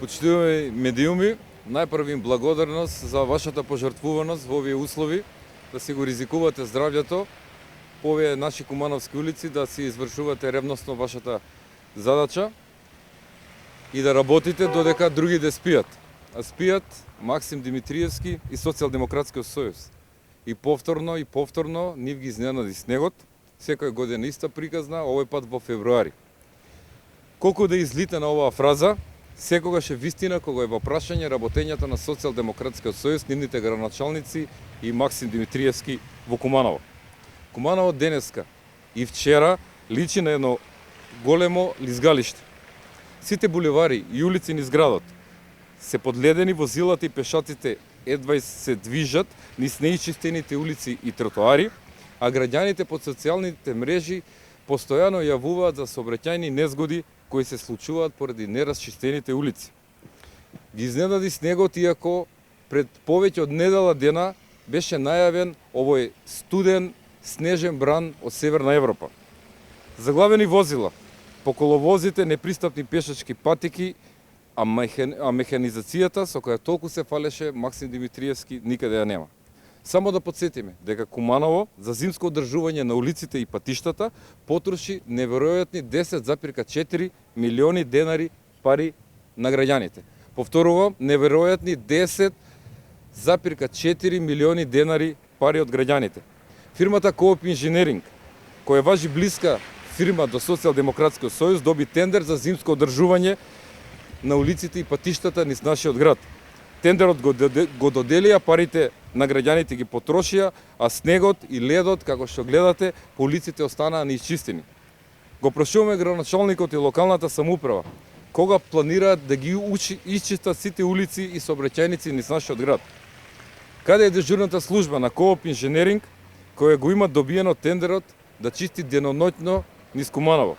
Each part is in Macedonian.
Почитувани медиуми, најпрво им благодарност за вашата пожртвуваност во овие услови, да си го ризикувате здравјето по овие наши кумановски улици, да си извршувате ревносно вашата задача и да работите додека други да спијат. А спијат Максим Димитриевски и Социјалдемократскиот сојуз. И повторно нив ги изненади снегот, секоја година иста приказна, овој пат во февруари. Колку да излите на оваа фраза, секогаш е вистина кога е во прашање работењето на Социјалдемократскиот сојуз, нивните градоначалници и Максим Димитриевски во Куманово. Куманово денеска и вчера личи на едно големо лизгалиште. Сите булевари и улици низ градот се подледени, возилата и пешаците едва се движат низ неичистените улици и тротоари, а граѓаните по социјалните мрежи постојано јавуваат за сообраќајни незгоди кои се случуваат поради неразчистените улици. Ги изненади снегот, иако пред повеќе од недела дена беше најавен овој студен снежен бран од Северна Европа. Заглавени возила, по коловозите, непристапни пешачки патеки, а механизацијата со која толку се фалеше Максим Димитриевски никаде ја нема. Само да подсетиме дека Куманово за зимско одржување на улиците и патиштата потроши неверојатни 10,4 милиони денари пари на граѓаните. Повторувам, неверојатни 10,4 милиони денари пари од граѓаните. Фирмата Кооп Инженеринг, која важи блиска фирма до Социјалдемократскиот сојуз, доби тендер за зимско одржување на улиците и патиштата низ нашиот град. Тендерот го доделија, парите на граѓаните ги потрошија, а снегот и ледот, како што гледате, по улиците останаа неисчистени. Го прошуваме градоначалникот и локалната самоуправа, кога планираат да ги исчистат сите улици и сообраќајници низ нашиот град. Каде е дежурната служба на Кооп Инженеринг, која го има добиено тендерот да чисти деноноќно низ Куманово?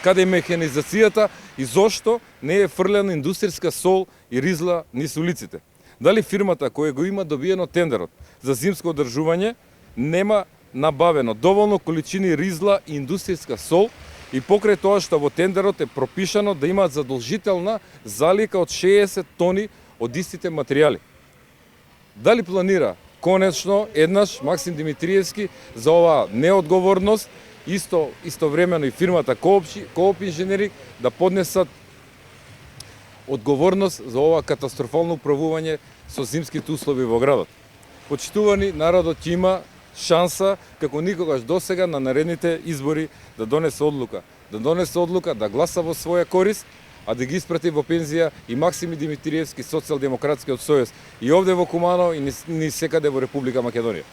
Каде е механизацијата и зошто не е фрлена индустријска сол и ризла низ улиците? Дали фирмата која го има добиено тендерот за зимско одржување нема набавено доволно количини ризла и индустријска сол и покрај тоа што во тендерот е пропишано да имаат задолжителна залика од 60 тони од истите материјали? Дали планира конечно еднаш Максим Димитриевски за оваа неодговорност, истовремено и фирмата Кооп Инженеринг да поднесат одговорност за ова катастрофално управување со зимските услови во градот? Почитувани, народот ќе има шанса, како никогаш досега на наредните избори, да донесе одлука. Да гласа во своја корист, а да ги испрати во пензија и Максим Димитриевски, Социјалдемократскиот сојуз, и овде во Куманово и ни секаде во Република Македонија.